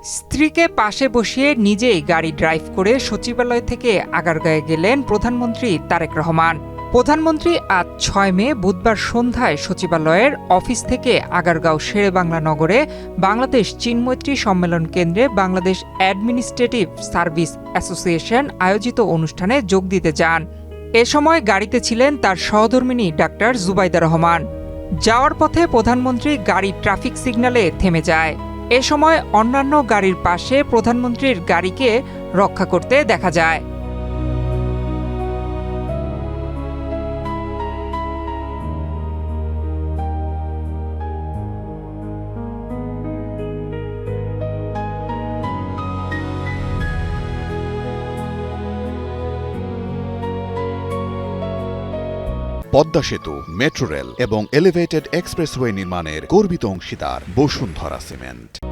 স্ত্রীকে পাশে বসিয়ে নিজেই গাড়ি ড্রাইভ করে সচিবালয় থেকে আগারগাঁয়ে গেলেন প্রধানমন্ত্রী তারেক রহমান। প্রধানমন্ত্রী আজ ৬ মে বুধবার সন্ধ্যায় সচিবালয়ের অফিস থেকে আগারগাঁও শেরেবাংলা নগরে বাংলাদেশ চীনমৈত্রী সম্মেলন কেন্দ্রে বাংলাদেশ অ্যাডমিনিস্ট্রেটিভ সার্ভিস অ্যাসোসিয়েশন আয়োজিত অনুষ্ঠানে যোগ দিতে যান। এ সময় গাড়িতে ছিলেন তার সহধর্মিণী ডাক্তার জুবাইদা রহমান। যাওয়ার পথে প্রধানমন্ত্রী গাড়ি ট্রাফিক সিগন্যালে থেমে যায়। এ সময় অন্যান্য গাড়ির পাশে প্রধানমন্ত্রীর গাড়িকে রক্ষা করতে দেখা যায়। পদ্মা সেতু, মেট্রো রেল এবং এলিভেটেড এক্সপ্রেসওয়ে নির্মাণের গর্বিত অংশীদার বসুন্ধরা সিমেন্ট।